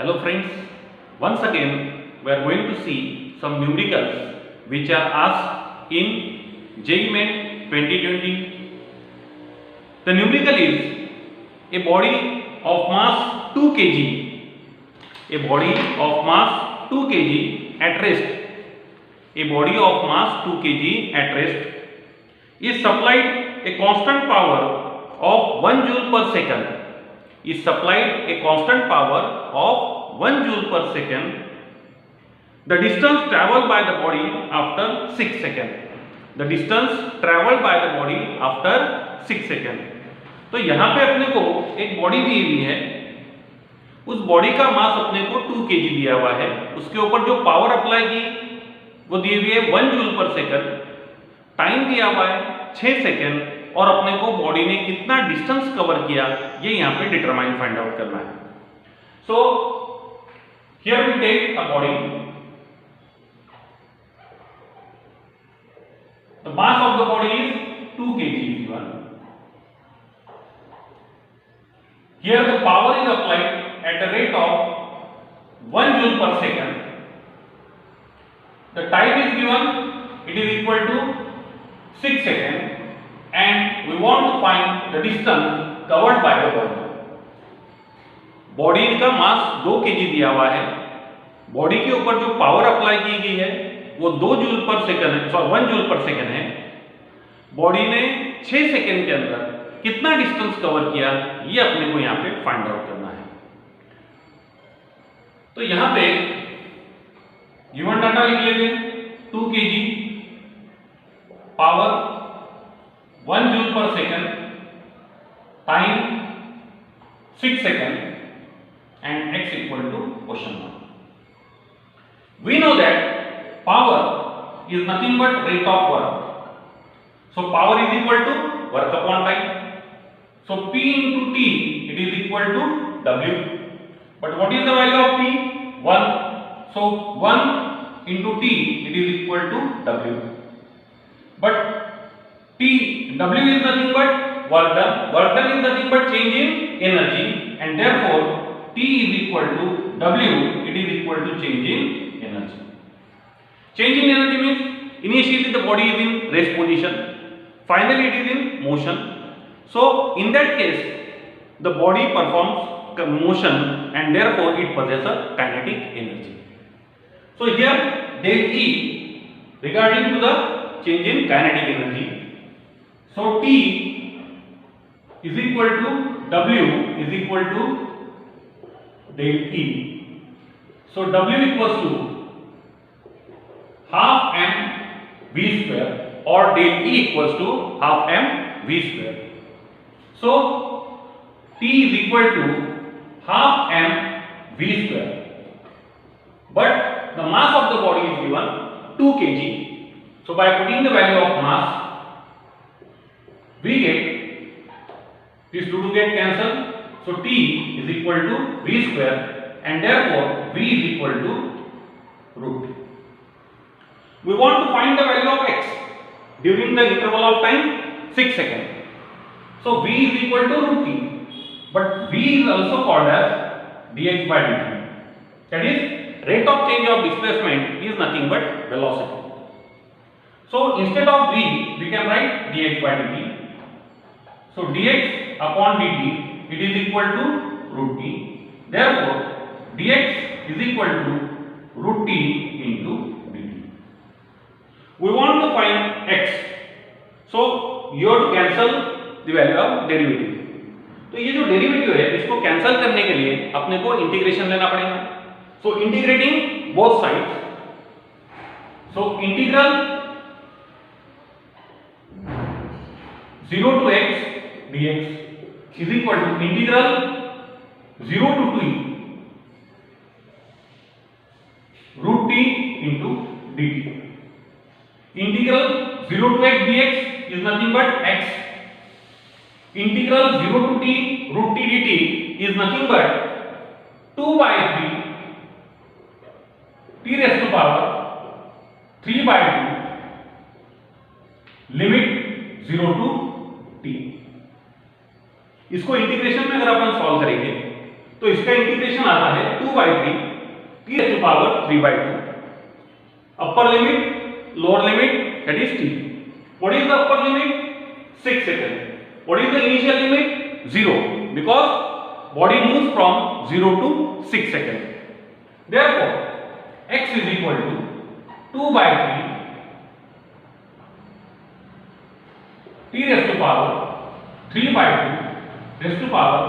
Hello friends, once again we are going to see some numericals which are asked in JEE Main 2020. The numerical is a body of mass 2 kg, a body of mass 2 kg at rest, a body of mass 2 kg at rest is supplied a constant power of 1 joule per second, is supplied a constant power of 1 joule per second. The distance travelled by the body after 6 seconds. The distance travelled by the body after 6 seconds. तो यहाँ पे अपने को एक body दी हुई है, उस body का मास अपने को 2 kg दिया हुआ है, उसके ऊपर जो पावर अप्लाई की वो दी हुई है 1 जूल पर सेकंड, टाइम दिया हुआ है 6 सेकंड और अपने को बॉडी ने कितना डिस्टेंस कवर किया ये यहाँ पे डिटरमाइन फाइंड आउट करना है. So here we take a body, the mass of the body is 2 kg given. Here the power is applied at a rate of 1 joule per second. The time is given, it is equal to 6 seconds, and we want to find the distance covered by the body. Body का मास 2 kg दिया हुआ है, body के ऊपर जो power apply की गई है वो 2 जूल पर सेकंड है, सॉरी 1 जूल पर सेकंड है. बॉडी ने 6 सेकंड के अंदर कितना डिस्टेंस कवर किया ये अपने को यहाँ पे फाइंड आउट करना है. तो यहाँ पे गिवन डाटा लिख लेंगे, 2 kg, पावर 1 जूल पर second, time 6 second and x equal to question mark. We know that power is nothing but rate of work. So power is equal to work upon time. So P into T, it is equal to W. But what is the value of P? 1. So 1 into T, it is equal to W. But W is nothing but work done. Work done is nothing but change in energy, and therefore T is equal to W, it is equal to change in energy. Change in energy means initially the body is in rest position, finally it is in motion. So in that case the body performs motion and therefore it possesses kinetic energy. So here del E regarding to the change in kinetic energy. So T is equal to W is equal to del E. So W equals to half m v square or del E equals to half m v square. So T is equal to half m v square. But the mass of the body is given 2 kg. So by putting the value of mass, we get these two to get cancelled. So T is equal to v square and therefore v is equal to root. We want to find the value of x during the interval of time 6 seconds. So v is equal to root t, but v is also called as dx by dt. That is, rate of change of displacement is nothing but velocity. So instead of v we can write dx by dt. So dx upon dt, it is equal to root t. Therefore dx is equal to root t into dt. We want to find x, so you have to cancel the value of derivative. तो ये जो derivative है इसको cancel करने के लिए अपने को इंटीग्रेशन लेना पड़ेगा. So integrating both sides, so integral 0 to x dx is equal to integral 0 to t root t into dt. Integral 0 to x dx is nothing but x. Integral 0 to t root t dt is nothing but 2 by 3 t raised to power 3 by 2 limit 0 to t. इसको integration में अगर अपन solve करेंगे तो इसका integration आता है 2/3 t raised to power 3/2. Upper limit, lower limit, that is t. What is the upper limit? 6 seconds. What is the initial limit? 0, because body moves from 0 to 6 seconds. Therefore, x is equal to 2/3 t raised to power 3/2 raised to power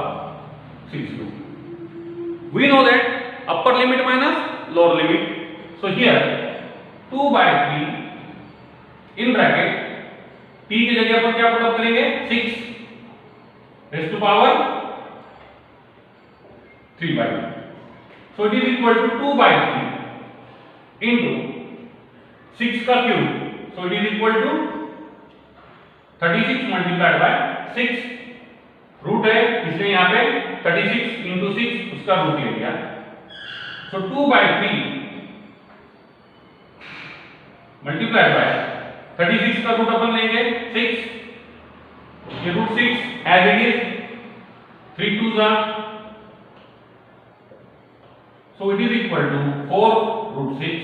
6. We know that upper limit minus lower limit. So here 2/3 in bracket t की जगह पर क्या put करेंगे 6 raised to power 3/2. So it is equal to 2/3 into 6 का cube. So it is equal to 36 multiplied by 6. Root है इसलिए यहाँ पे 36 into 6 उसका रूट ले लिया. So 2/3 multiplied by 36 का रूट अपन लेंगे 6. ये root 6 as it is, 3 2s are, so it is equal to 4 root 6,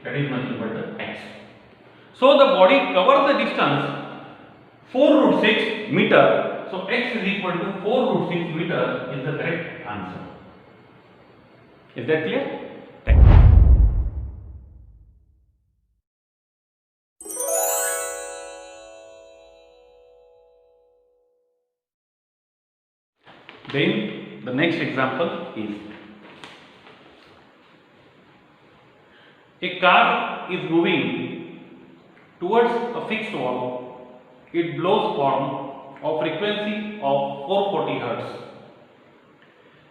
that is nothing but x. So the body covers the distance 4 root 6 meter. So x is equal to 4 root 6 meter is the correct answer. Is that clear? Thank you. Then the next example is a car is moving towards a fixed wall. It blows horn of frequency of 440 Hz.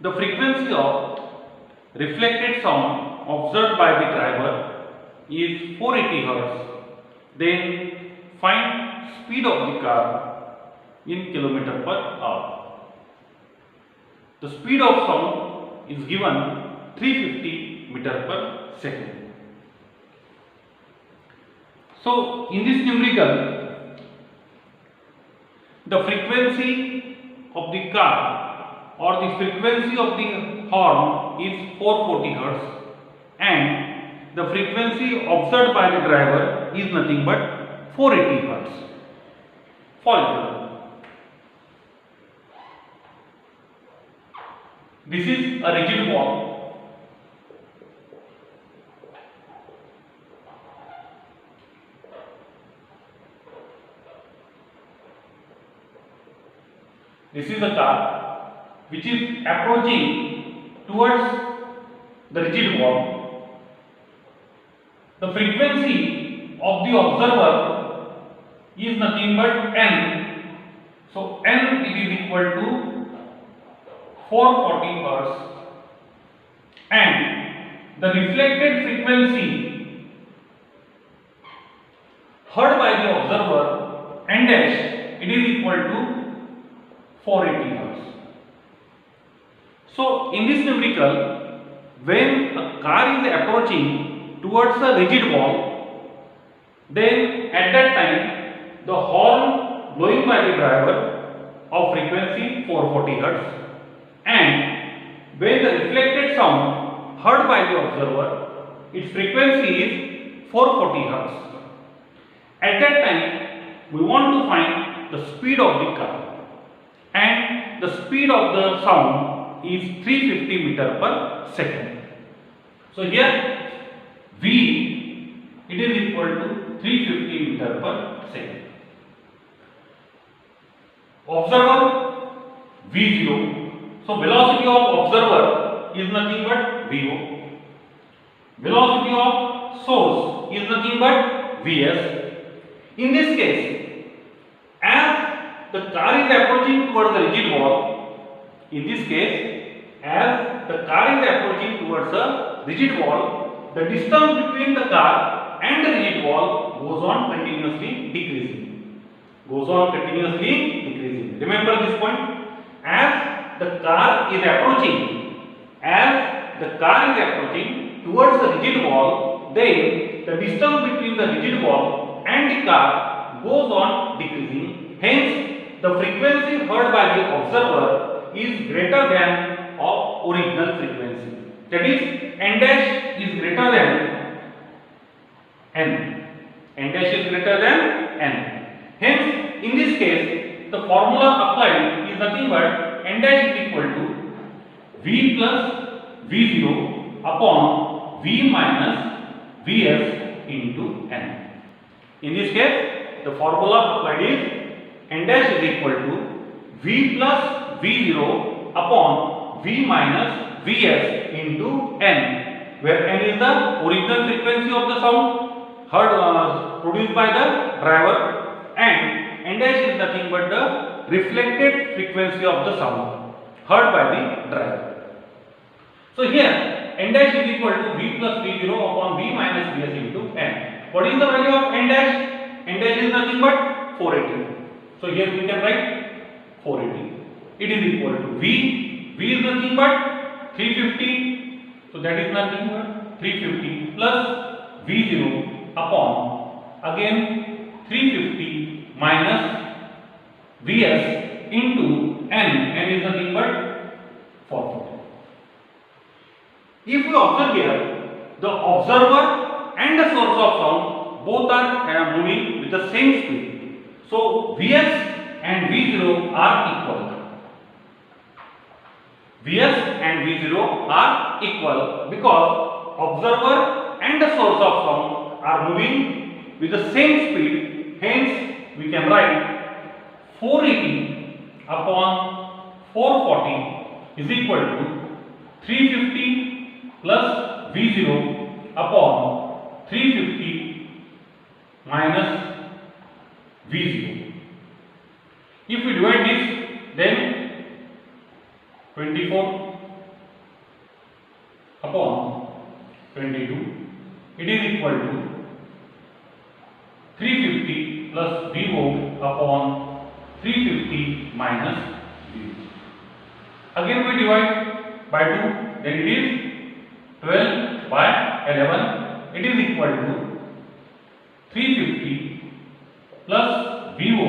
The frequency of reflected sound observed by the driver is 480 Hz. Then find speed of the car in km per hour. The speed of sound is given 350 meter per second. So in this numerical, the frequency of the car or the frequency of the horn is 440 Hz and the frequency observed by the driver is nothing but 480 Hz. For example, this is a rigid wall. This is a car which is approaching towards the rigid wall. The frequency of the observer is nothing but n. So n it is equal to 440 Hz and the reflected frequency heard by the observer n dash it is equal to 480 Hz. So in this numerical, when a car is approaching towards a rigid wall, then at that time the horn blowing by the driver of frequency 440 Hz and when the reflected sound heard by the observer, its frequency is 440 Hz. At that time, we want to find the speed of the car and the speed of the sound is 350 meter per second. So here V it is equal to 350 meter per second. Observer V0. So velocity of observer is nothing but VO. Velocity of source is nothing but Vs. In this case, as the car is approaching towards the rigid wall, in this case, as the car is approaching towards a rigid wall, the distance between the car and the rigid wall goes on continuously decreasing. Goes on continuously decreasing. Remember this point? As the car is approaching, towards the rigid wall, then the distance between the rigid wall and the car goes on decreasing. Hence, the frequency heard by the observer is greater than of original frequency. That is, n dash is greater than n. N dash is greater than n. Hence, in this case, the formula applied is nothing but n dash is equal to V plus V0 upon V minus Vs into n. In this case, the formula applied is n dash is equal to V plus V0 upon V minus Vs into n, where n is the original frequency of the sound heard produced by the driver, and n dash is nothing but the reflected frequency of the sound heard by the driver. So here n dash is equal to V plus V0 upon V minus Vs into n. What is the value of n dash? N dash is nothing but 480. So here we can write 480. It is equal to V. V is nothing but 350. So that is nothing but 350 plus V0 upon again 350 minus Vs into n. N is nothing but 440. If we observe here, the observer and the source of sound both are moving with the same speed. So Vs and V0 are equal. Vs and V0 are equal because observer and the source of sound are moving with the same speed. Hence, we can write 480 upon 440 is equal to 350 plus V0 upon 350 minus V0. If we divide this, then 24 upon 22, it is equal to 350 plus V0 upon 350 minus V0. Again we divide by 2, then it is 12 by 11, it is equal to 350 plus V0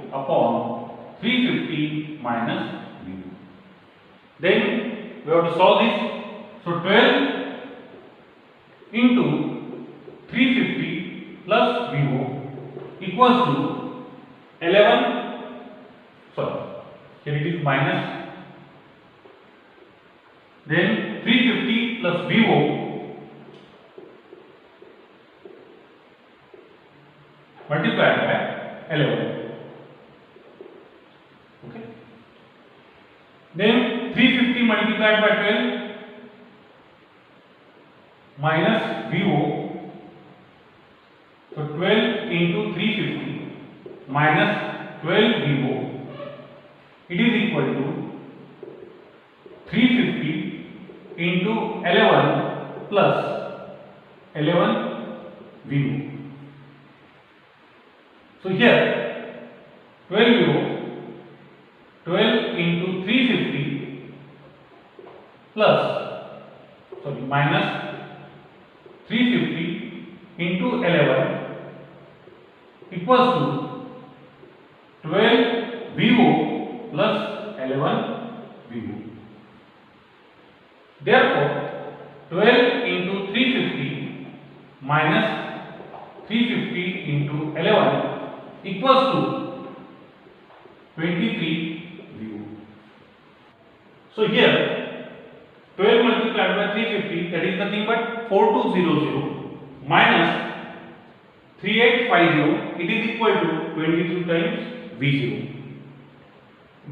upon 350 minus V0. Then we have to solve this. So 12 into 350 plus V0 equals to 11, sorry, here it is minus, then 350 plus V0 multiplied by 11. Okay. Then 350 multiplied by 12 minus V0. So 12 into 350 minus 12 V0. It is equal to 350 into 11 plus 11 V0. So here 12 V0, 12 into 350 plus, sorry, minus 350 into 11 equals to 12 V0 plus 11 V0. Therefore, 12 into 350 minus 350 into 11 equals to 23 V0. So here 12 multiplied by 350, that is nothing but 4200 minus 3850, it is equal to 22 times V0.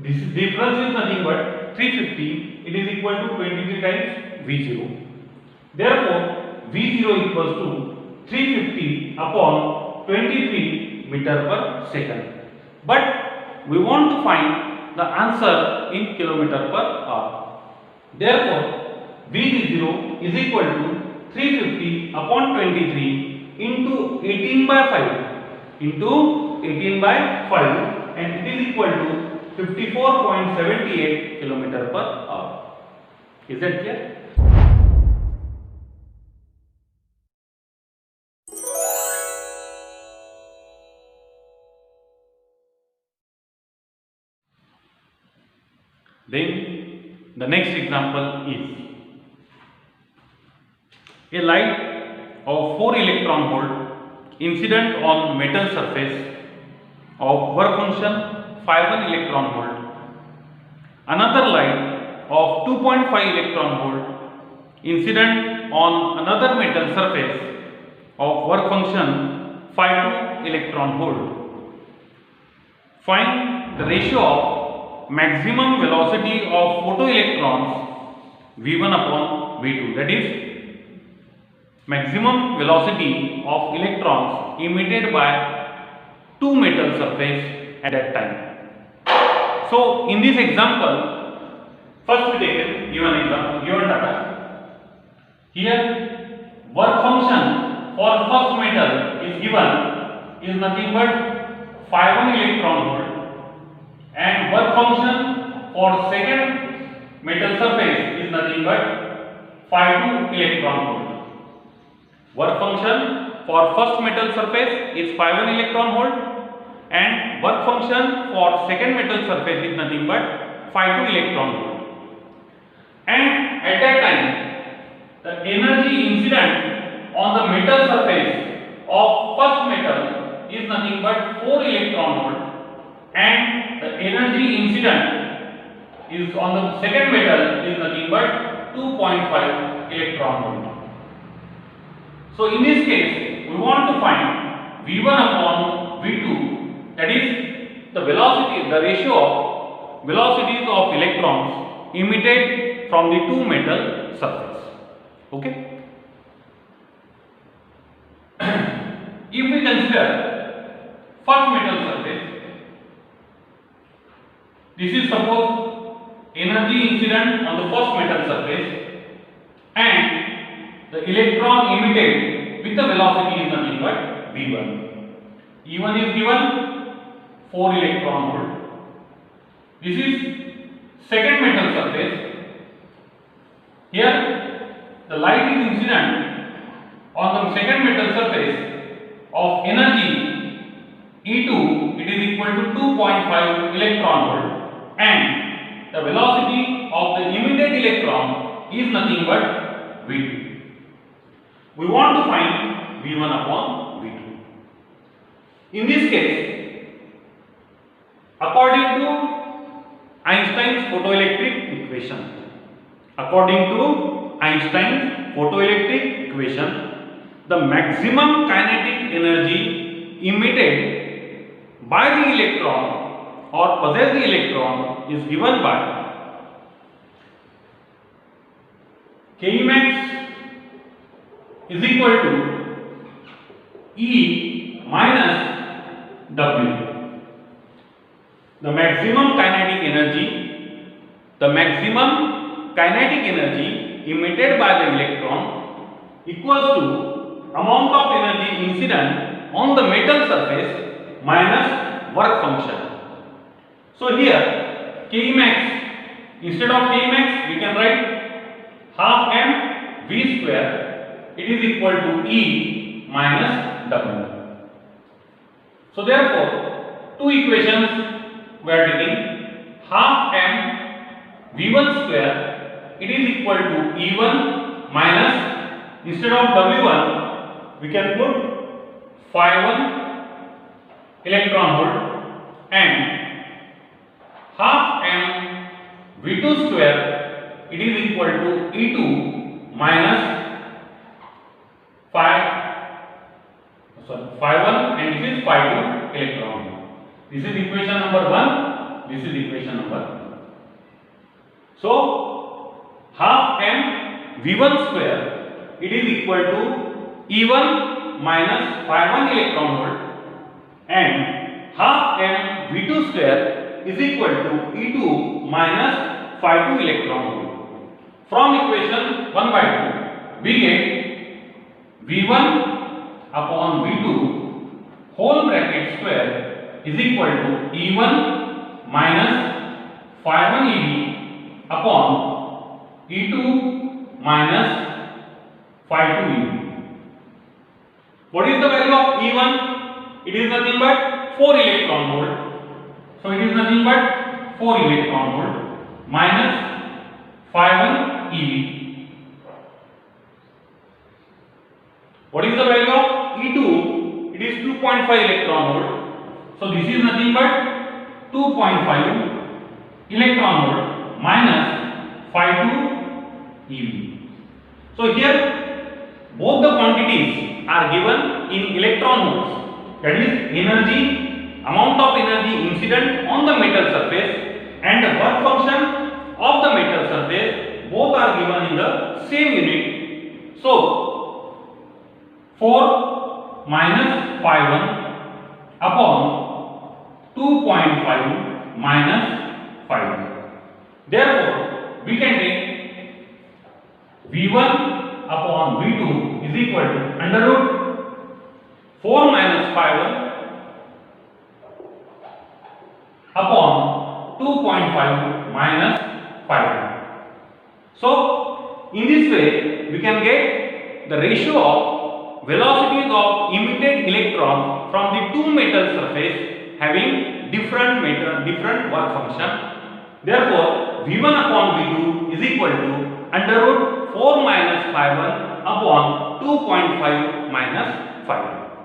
This difference is nothing but 350, it is equal to 23 times V0. Therefore, V0 equals to 350 upon 23 meter per second. But we want to find the answer in kilometer per hour. Therefore, V0 is equal to 350 upon 23 into 18 by 5 into 18 by 5, and it is equal to 54.78 kilometer per hour. Is that clear? Then The next example is a light of 4 electron volt incident on metal surface of work function 5 electron volt. Another light of 2.5 electron volt incident on another metal surface of work function 5 electron volt. Find the ratio of maximum velocity of photoelectrons V1 upon V2, that is maximum velocity of electrons emitted by two metal surface at that time. So in this example, first we take a given example, given data. Here work function for first metal is given is nothing but 5 electron volt, and work function for second metal surface is nothing but 5 electron volt. Work function for first metal surface is 5 electron volt, and work function for second metal surface is nothing but 5 electron volt. And at that time, the energy incident on the metal surface of first metal is nothing but 4 electron volt, and the energy incident is on the second metal is nothing but 2.5 electron volt. So in this case, we want to find V1 upon V2, that is the velocity, the ratio of velocities of electrons emitted from the two metal surface. Okay. If we consider first metal surface, this is suppose energy incident on the first metal surface, and the electron emitted with the velocity is nothing but V1. E1 is given 4 electron volt. This is second metal surface. Here the light is incident on the second metal surface of energy E2, it is equal to 2.5 electron volt, and the velocity of the emitted electron is nothing but V2. We want to find V1 upon V2. In this case, according to Einstein's photoelectric equation, the maximum kinetic energy emitted by the electron or possess the electron is given by Kemax is equal to E minus W. The maximum kinetic energy emitted by the electron equals to amount of energy incident on the metal surface minus work function. So here Kemax, instead of Kmax we can write half m v square, it is equal to E minus W. So therefore two equations we are taking. Half m v1 square, it is equal to E1 minus, instead of W1 we can put phi1 electron volt, and half m v2 square, it is equal to E2 minus phi1, and this is phi2 electron volt. This is equation number 1, this is equation number 2. So half m v1 square, it is equal to E1 minus phi1 electron volt, and half m v2 square is equal to E2 minus phi2 electron volt. From equation 1 by 2 we get V1 upon V2 whole bracket square is equal to E1 minus phi1 EV upon E2 minus phi2 EV. What is the value of E1? It is nothing but 4 electron volt. So it is nothing but 4 electron volt minus phi 1 eV. What is the value of E2? It is 2.5 electron volt. So this is nothing but 2.5 electron volt minus phi 2 eV. So here both the quantities are given in electron volts. That is energy, amount of energy incident on the metal surface and the work function of the metal surface, both are given in the same unit. So 4 minus phi 1 upon 2.5 minus phi 1. Therefore, we can take V1 upon V2 is equal to under root 4 minus phi 1 upon 2.5 minus phi 1. So, in this way, we can get the ratio of velocities of emitted electrons from the two metal surface having different work function. Therefore, V1 upon V2 is equal to under root 4 minus phi 1 upon 2.5 minus phi 1.